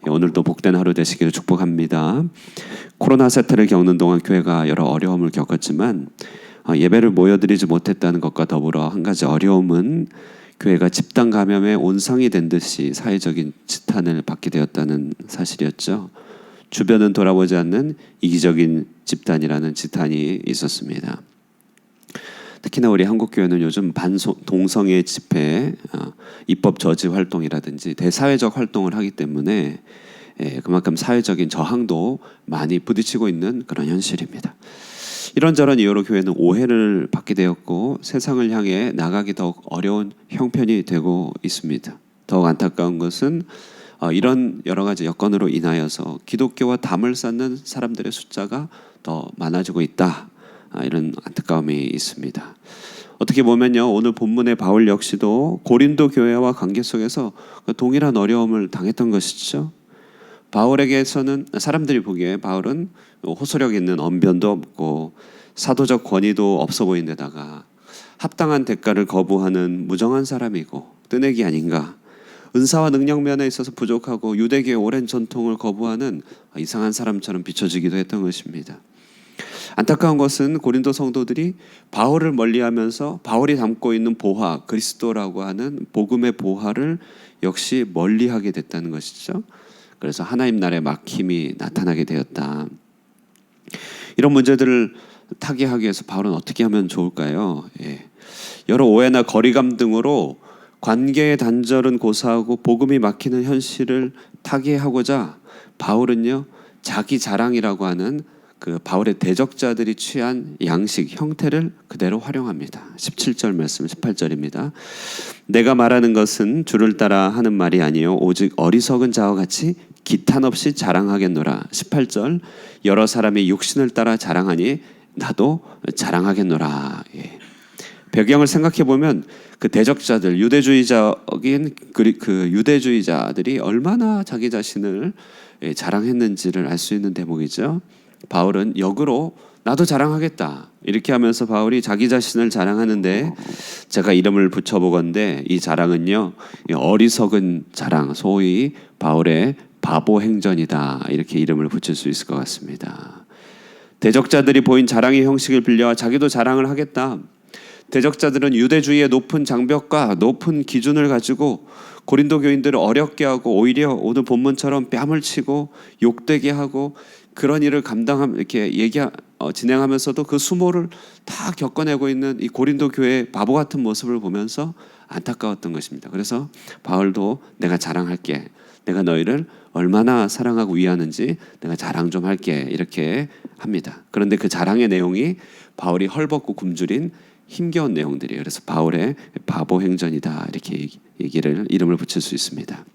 오늘도 복된 하루 되시기를 축복합니다. 코로나 사태를 겪는 동안 교회가 여러 어려움을 겪었지만 예배를 모여드리지 못했다는 것과 더불어 한 가지 어려움은 교회가 집단 감염의 온상이 된 듯이 사회적인 지탄을 받게 되었다는 사실이었죠. 주변은 돌아보지 않는 이기적인 집단이라는 지탄이 있었습니다. 특히나 우리 한국교회는 요즘 반동성애 집회, 입법 저지 활동이라든지 대사회적 활동을 하기 때문에 그만큼 사회적인 저항도 많이 부딪히고 있는 그런 현실입니다. 이런저런 이유로 교회는 오해를 받게 되었고 세상을 향해 나가기 더욱 어려운 형편이 되고 있습니다. 더욱 안타까운 것은 이런 여러 가지 여건으로 인하여서 기독교와 담을 쌓는 사람들의 숫자가 더 많아지고 있다. 이런 안타까움이 있습니다. 어떻게 보면요, 오늘 본문의 바울 역시도 고린도 교회와 관계 속에서 동일한 어려움을 당했던 것이죠. 바울에게서는 사람들이 보기에 바울은 호소력 있는 언변도 없고 사도적 권위도 없어 보인 데다가 합당한 대가를 거부하는 무정한 사람이고 뜨내기 아닌가, 은사와 능력 면에 있어서 부족하고 유대교의 오랜 전통을 거부하는 이상한 사람처럼 비춰지기도 했던 것입니다. 안타까운 것은 고린도 성도들이 바울을 멀리하면서 바울이 담고 있는 보화, 그리스도라고 하는 복음의 보화를 역시 멀리하게 됐다는 것이죠. 그래서 하나님 나라의 막힘이 나타나게 되었다. 이런 문제들을 타개하기 위해서 바울은 어떻게 하면 좋을까요? 여러 오해나 거리감 등으로 관계의 단절은 고사하고 복음이 막히는 현실을 타개하고자 바울은요, 자기 자랑이라고 하는 그 바울의 대적자들이 취한 양식, 형태를 그대로 활용합니다. 17절 말씀, 18절입니다. 내가 말하는 것은 주를 따라 하는 말이 아니요 오직 어리석은 자와 같이 기탄 없이 자랑하겠노라. 18절, 여러 사람이 육신을 따라 자랑하니 나도 자랑하겠노라. 배경을 생각해 보면 그 대적자들, 유대주의적인 그 유대주의자들이 얼마나 자기 자신을 자랑했는지를 알 수 있는 대목이죠. 바울은 역으로 나도 자랑하겠다 이렇게 하면서 바울이 자기 자신을 자랑하는데, 제가 이름을 붙여보건대 이 자랑은요, 어리석은 자랑, 소위 바울의 바보 행전이다, 이렇게 이름을 붙일 수 있을 것 같습니다. 대적자들이 보인 자랑의 형식을 빌려 자기도 자랑을 하겠다. 대적자들은 유대주의의 높은 장벽과 높은 기준을 가지고 고린도 교인들을 어렵게 하고 오히려 오늘 본문처럼 뺨을 치고 욕되게 하고 그런 일을 이렇게 진행하면서도 그 수모를 다 겪어내고 있는 이 고린도 교회의 바보 같은 모습을 보면서 안타까웠던 것입니다. 그래서 바울도 내가 자랑할게, 내가 너희를 얼마나 사랑하고 위하는지 내가 자랑 좀 할게, 이렇게 합니다. 그런데 그 자랑의 내용이 바울이 헐벗고 굶주린 힘겨운 내용들이에요. 그래서 바울의 바보 행전이다, 이렇게 이름을 붙일 수 있습니다.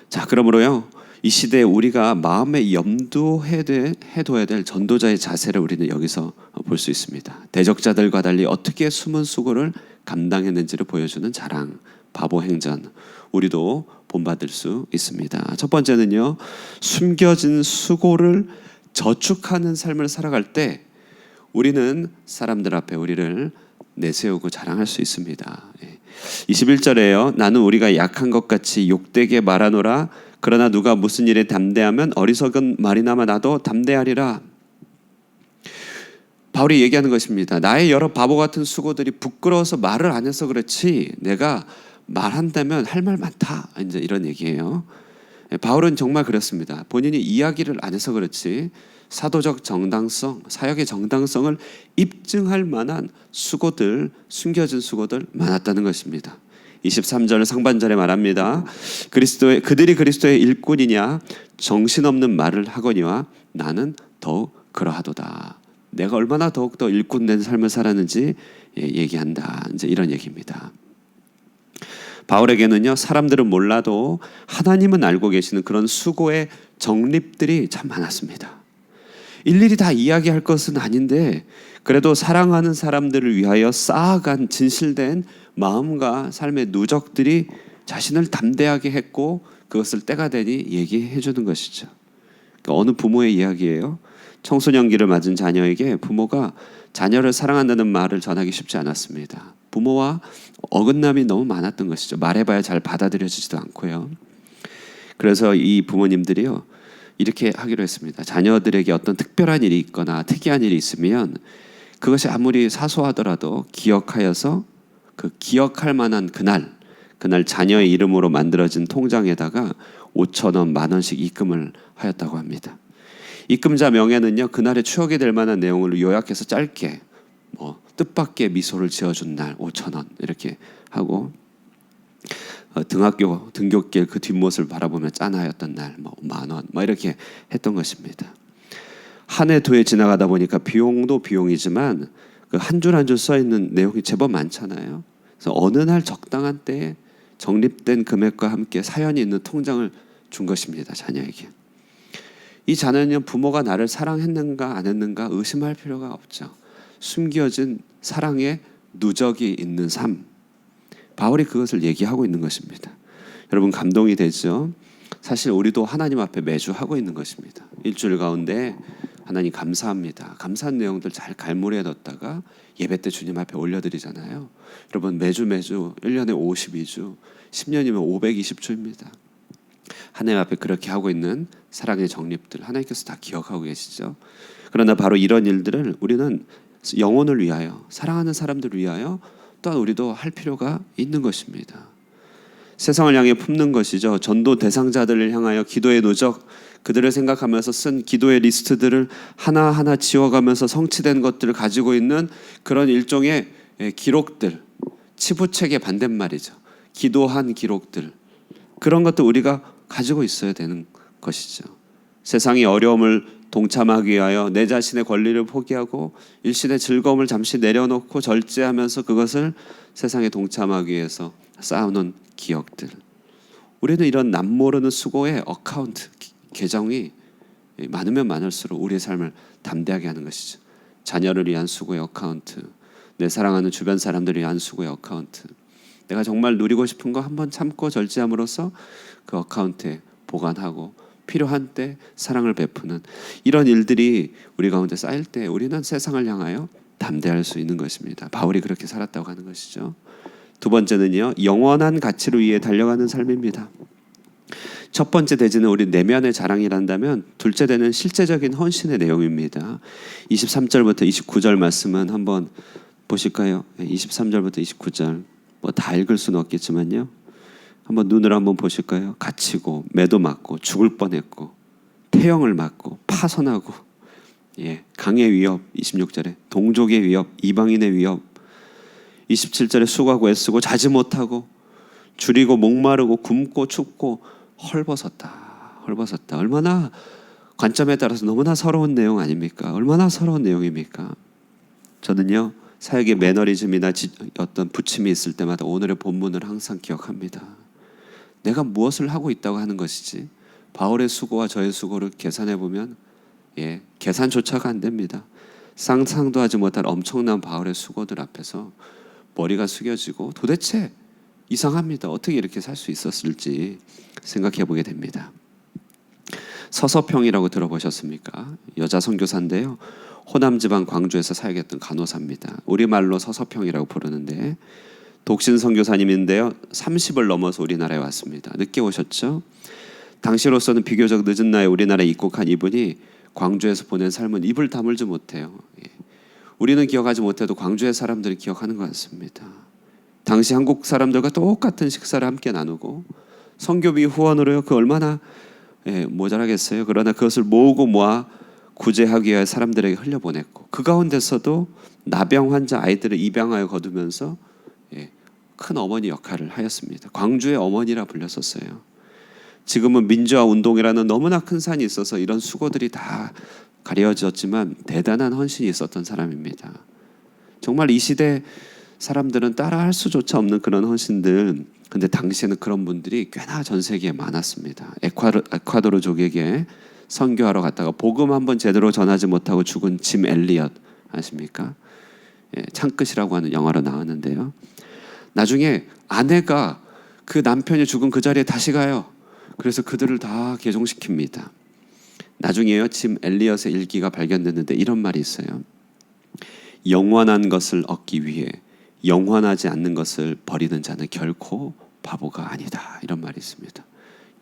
자, 그러므로요, 이 시대에 우리가 마음에 염두해둬야 될 전도자의 자세를 우리는 여기서 볼 수 있습니다. 대적자들과 달리 어떻게 숨은 수고를 감당했는지를 보여주는 자랑, 바보 행전, 우리도 본받을 수 있습니다. 첫 번째는요, 숨겨진 수고를 저축하는 삶을 살아갈 때 우리는 사람들 앞에 우리를 내세우고 자랑할 수 있습니다. 21절에요. 나는 우리가 약한 것 같이 욕되게 말하노라. 그러나 누가 무슨 일에 담대하면 어리석은 말이나마 나도 담대하리라. 바울이 얘기하는 것입니다. 나의 여러 바보 같은 수고들이 부끄러워서 말을 안 해서 그렇지 내가 말한다면 할 말 많다, 이제 이런 얘기예요. 바울은 정말 그렇습니다. 본인이 이야기를 안 해서 그렇지 사도적 정당성, 사역의 정당성을 입증할 만한 수고들, 숨겨진 수고들 많았다는 것입니다. 23절 상반절에 말합니다. 그들이 그리스도의 일꾼이냐 정신없는 말을 하거니와 나는 더욱 그러하도다. 내가 얼마나 더욱더 일꾼된 삶을 살았는지 얘기한다, 이제 이런 얘기입니다. 바울에게는요, 사람들은 몰라도 하나님은 알고 계시는 그런 수고의 정립들이 참 많았습니다. 일일이 다 이야기할 것은 아닌데 그래도 사랑하는 사람들을 위하여 쌓아간 진실된 마음과 삶의 누적들이 자신을 담대하게 했고 그것을 때가 되니 얘기해 주는 것이죠. 그러니까 어느 부모의 이야기예요. 청소년기를 맞은 자녀에게 부모가 자녀를 사랑한다는 말을 전하기 쉽지 않았습니다. 부모와 어긋남이 너무 많았던 것이죠. 말해봐야 잘 받아들여지지도 않고요. 그래서 이 부모님들이요 이렇게 하기로 했습니다. 자녀들에게 어떤 특별한 일이 있거나 특이한 일이 있으면 그것이 아무리 사소하더라도 기억하여서 그 기억할 만한 그날 자녀의 이름으로 만들어진 통장에다가 5,000원, 10,000원씩 입금을 하였다고 합니다. 입금자 명예는요 그날의 추억이 될 만한 내용을 요약해서 짧게 뜻밖의 미소를 지어준 날 5,000원 이렇게 하고 등학교 등굣길 그 뒷모습을 바라보며 짠하였던 날 10,000원 이렇게 했던 것입니다. 한 해 두 해 지나가다 보니까 비용도 비용이지만 그 한 줄 한 줄 써 있는 내용이 제법 많잖아요. 그래서 어느 날 적당한 때에 적립된 금액과 함께 사연이 있는 통장을 준 것입니다. 자녀에게. 이 자녀는 부모가 나를 사랑했는가 안 했는가 의심할 필요가 없죠. 숨겨진 사랑의 누적이 있는 삶. 바울이 그것을 얘기하고 있는 것입니다. 여러분 감동이 되죠? 사실 우리도 하나님 앞에 매주 하고 있는 것입니다. 일주일 가운데 하나님 감사합니다. 감사한 내용들 잘 갈무리해 뒀다가 예배 때 주님 앞에 올려드리잖아요. 여러분 매주 1년에 52주 10년이면 520주입니다. 하나님 앞에 그렇게 하고 있는 사랑의 정립들 하나님께서 다 기억하고 계시죠. 그러나 바로 이런 일들을 우리는 영혼을 위하여 사랑하는 사람들을 위하여 또한 우리도 할 필요가 있는 것입니다. 세상을 향해 품는 것이죠. 전도 대상자들을 향하여 기도의 누적 그들을 생각하면서 쓴 기도의 리스트들을 하나하나 지워가면서 성취된 것들을 가지고 있는 그런 일종의 기록들 치부책의 반대말이죠. 기도한 기록들 그런 것도 우리가 가지고 있어야 되는 것이죠. 세상의 어려움을 동참하기 위하여 내 자신의 권리를 포기하고 일신의 즐거움을 잠시 내려놓고 절제하면서 그것을 세상에 동참하기 위해서 쌓아놓은 기억들. 우리는 이런 남모르는 수고의 어카운트, 계정이 많으면 많을수록 우리의 삶을 담대하게 하는 것이죠. 자녀를 위한 수고의 어카운트, 내 사랑하는 주변 사람들을 위한 수고의 어카운트. 내가 정말 누리고 싶은 거 한번 참고 절제함으로써 그 어카운트에 보관하고 필요한 때 사랑을 베푸는 이런 일들이 우리 가운데 쌓일 때 우리는 세상을 향하여 담대할 수 있는 것입니다. 바울이 그렇게 살았다고 하는 것이죠. 두 번째는요, 영원한 가치를 위해 달려가는 삶입니다. 첫 번째 대지는 우리 내면의 자랑이란다면 둘째 대는 실제적인 헌신의 내용입니다. 23절부터 29절 말씀은 한번 보실까요? 23절부터 29절 다 읽을 수는 없겠지만요. 한번 눈으로 한번 보실까요? 갇히고 매도 맞고 죽을 뻔했고 태형을 맞고 파선하고 강의 위협 26절에 동족의 위협 이방인의 위협 27절에 수고하고 애쓰고 자지 못하고 줄이고 목마르고 굶고 춥고 헐벗었다. 얼마나 관점에 따라서 너무나 서러운 내용 아닙니까? 얼마나 서러운 내용입니까? 저는요 사역의 매너리즘이나 어떤 부침이 있을 때마다 오늘의 본문을 항상 기억합니다. 내가 무엇을 하고 있다고 하는 것이지 바울의 수고와 저의 수고를 계산해 보면 계산조차가 안 됩니다. 상상도 하지 못할 엄청난 바울의 수고들 앞에서 머리가 숙여지고 도대체 이상합니다. 어떻게 이렇게 살 수 있었을지 생각해 보게 됩니다. 서서평이라고 들어보셨습니까? 여자 선교사인데요. 호남 지방 광주에서 사역했던 간호사입니다. 우리말로 서서평이라고 부르는데 독신 선교사님인데요. 30을 넘어서 우리나라에 왔습니다. 늦게 오셨죠? 당시로서는 비교적 늦은 나이에 우리나라에 입국한 이분이 광주에서 보낸 삶은 입을 다물지 못해요. 우리는 기억하지 못해도 광주의 사람들이 기억하는 것 같습니다. 당시 한국 사람들과 똑같은 식사를 함께 나누고 선교비 후원으로요. 그 얼마나 모자라겠어요. 그러나 그것을 모으고 모아 구제하기 위해 사람들에게 흘려보냈고 그 가운데서도 나병 환자 아이들을 입양하여 거두면서 큰 어머니 역할을 하였습니다. 광주의 어머니라 불렸었어요. 지금은 민주화 운동이라는 너무나 큰 산이 있어서 이런 수고들이 다 가려졌지만 대단한 헌신이 있었던 사람입니다. 정말 이 시대 사람들은 따라할 수조차 없는 그런 헌신들. 근데 당시에는 그런 분들이 꽤나 전 세계에 많았습니다. 에콰도르족에게 선교하러 갔다가 복음 한번 제대로 전하지 못하고 죽은 짐 엘리엇 아십니까? 창끝이라고 하는 영화로 나왔는데요. 나중에 아내가 그 남편이 죽은 그 자리에 다시 가요. 그래서 그들을 다 개종시킵니다. 나중에요, 짐 엘리엇의 일기가 발견됐는데 이런 말이 있어요. 영원한 것을 얻기 위해 영원하지 않는 것을 버리는 자는 결코 바보가 아니다. 이런 말이 있습니다.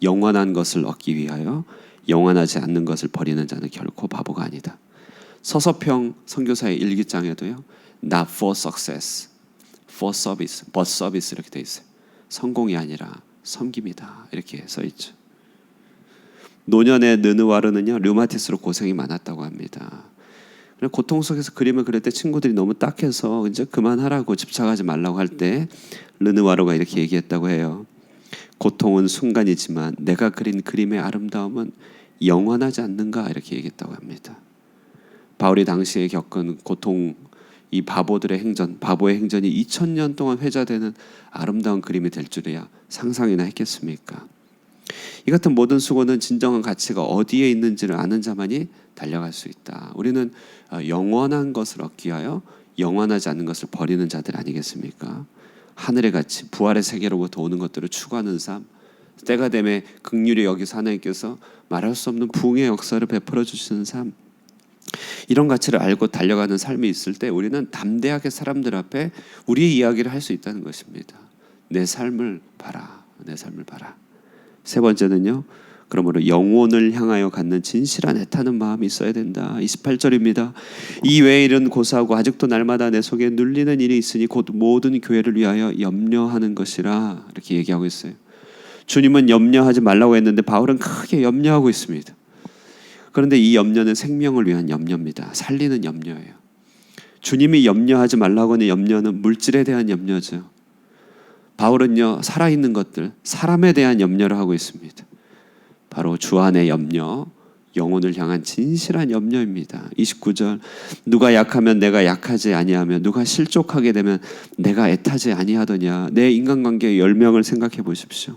영원한 것을 얻기 위하여 영원하지 않는 것을 버리는 자는 결코 바보가 아니다. 서서평 선교사의 일기장에도요, not for success, for service, but service 이렇게 돼 있어요. 성공이 아니라 섬김이다 이렇게 써 있죠. 노년의 느느와르는요, 류마티스로 고생이 많았다고 합니다. 고통 속에서 그림을 그릴 때 친구들이 너무 딱해서 이제 그만하라고, 집착하지 말라고 할 때 르느와르가 이렇게 얘기했다고 해요. 고통은 순간이지만 내가 그린 그림의 아름다움은 영원하지 않는가 이렇게 얘기했다고 합니다. 바울이 당시에 겪은 고통, 이 바보들의 행전, 바보의 행전이 2000년 동안 회자되는 아름다운 그림이 될 줄이야 상상이나 했겠습니까? 이 같은 모든 수고는 진정한 가치가 어디에 있는지를 아는 자만이 달려갈 수 있다. 우리는 영원한 것을 얻기 위하여 영원하지 않는 것을 버리는 자들 아니겠습니까? 하늘의 가치, 부활의 세계로부터 오는 것들을 추구하는 삶, 때가 되매 긍휼히 여기서 하나님께서 말할 수 없는 부흥의 역사를 베풀어 주시는 삶, 이런 가치를 알고 달려가는 삶이 있을 때 우리는 담대하게 사람들 앞에 우리의 이야기를 할 수 있다는 것입니다. 내 삶을 봐라, 내 삶을 봐라. 세 번째는요, 그러므로 영혼을 향하여 갖는 진실한 애타는 마음이 있어야 된다. 28절입니다. 이 외의 일은 고사하고 아직도 날마다 내 속에 눌리는 일이 있으니 곧 모든 교회를 위하여 염려하는 것이라 이렇게 얘기하고 있어요. 주님은 염려하지 말라고 했는데 바울은 크게 염려하고 있습니다. 그런데 이 염려는 생명을 위한 염려입니다. 살리는 염려예요. 주님이 염려하지 말라고 하는 염려는 물질에 대한 염려죠. 바울은요, 살아있는 것들, 사람에 대한 염려를 하고 있습니다. 바로 주 안의 염려, 영혼을 향한 진실한 염려입니다. 29절, 누가 약하면 내가 약하지 아니하며 누가 실족하게 되면 내가 애타지 아니하더냐. 내 인간관계의 10명을 생각해 보십시오.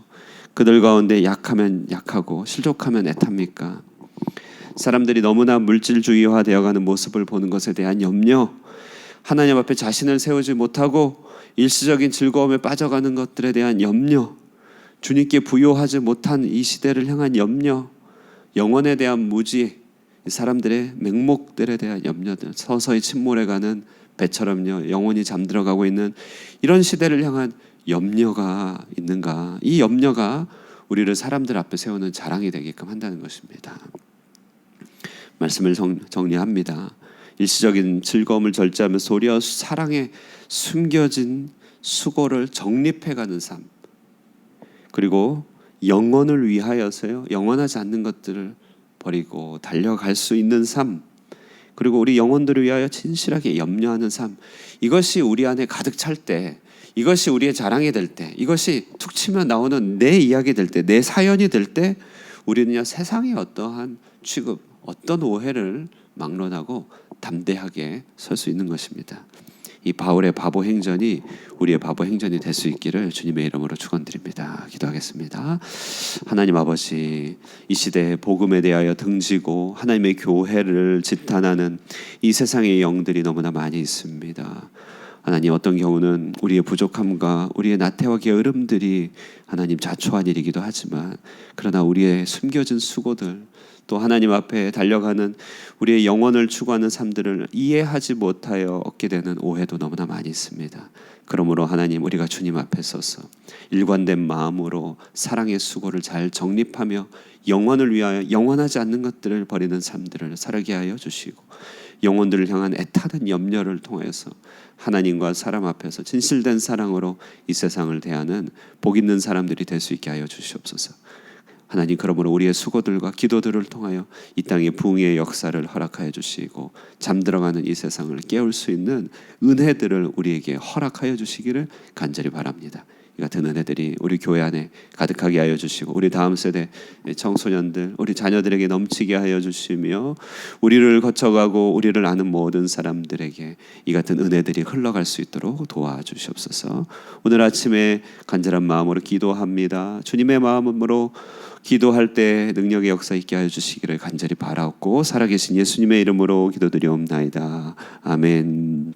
그들 가운데 약하면 약하고 실족하면 애탑니까? 사람들이 너무나 물질주의화 되어가는 모습을 보는 것에 대한 염려, 하나님 앞에 자신을 세우지 못하고 일시적인 즐거움에 빠져가는 것들에 대한 염려, 주님께 부요하지 못한 이 시대를 향한 염려, 영혼에 대한 무지, 사람들의 맹목들에 대한 염려들, 서서히 침몰해가는 배처럼요, 영혼이 잠들어가고 있는 이런 시대를 향한 염려가 있는가? 이 염려가 우리를 사람들 앞에 세우는 자랑이 되게끔 한다는 것입니다. 말씀을 정리합니다. 일시적인 즐거움을 절제하면서 도리어 사랑에 숨겨진 수고를 정립해가는 삶, 그리고 영혼을 위하여서요, 영원하지 않는 것들을 버리고 달려갈 수 있는 삶, 그리고 우리 영혼들을 위하여 진실하게 염려하는 삶, 이것이 우리 안에 가득 찰 때, 이것이 우리의 자랑이 될 때, 이것이 툭 치면 나오는 내 이야기 될 때, 내 사연이 될 때 우리는요, 세상의 어떠한 취급, 어떤 오해를 막론하고 담대하게 설 수 있는 것입니다. 이 바울의 바보 행전이 우리의 바보 행전이 될 수 있기를 주님의 이름으로 축원드립니다. 기도하겠습니다. 하나님 아버지, 이 시대에 복음에 대하여 등지고 하나님의 교회를 지탄하는 이 세상의 영들이 너무나 많이 있습니다. 하나님, 어떤 경우는 우리의 부족함과 우리의 나태와 게으름들이 하나님 자초한 일이기도 하지만, 그러나 우리의 숨겨진 수고들, 또 하나님 앞에 달려가는 우리의 영혼을 추구하는 삶들을 이해하지 못하여 얻게 되는 오해도 너무나 많이 있습니다. 그러므로 하나님, 우리가 주님 앞에 서서 일관된 마음으로 사랑의 수고를 잘 정립하며 영혼을 위하여 영원하지 않는 것들을 버리는 삶들을 살게 하여 주시고, 영혼들을 향한 애타는 염려를 통해서 하나님과 사람 앞에서 진실된 사랑으로 이 세상을 대하는 복 있는 사람들이 될 수 있게 하여 주시옵소서. 하나님, 그러므로 우리의 수고들과 기도들을 통하여 이 땅의 부흥의 역사를 허락하여 주시고 잠들어가는 이 세상을 깨울 수 있는 은혜들을 우리에게 허락하여 주시기를 간절히 바랍니다. 이 같은 은혜들이 우리 교회 안에 가득하게 하여 주시고 우리 다음 세대 청소년들, 우리 자녀들에게 넘치게 하여 주시며 우리를 거쳐가고 우리를 아는 모든 사람들에게 이 같은 은혜들이 흘러갈 수 있도록 도와주시옵소서. 오늘 아침에 간절한 마음으로 기도합니다. 주님의 마음으로 기도할 때 능력의 역사 있게 하여 주시기를 간절히 바라옵고 살아계신 예수님의 이름으로 기도드리옵나이다. 아멘.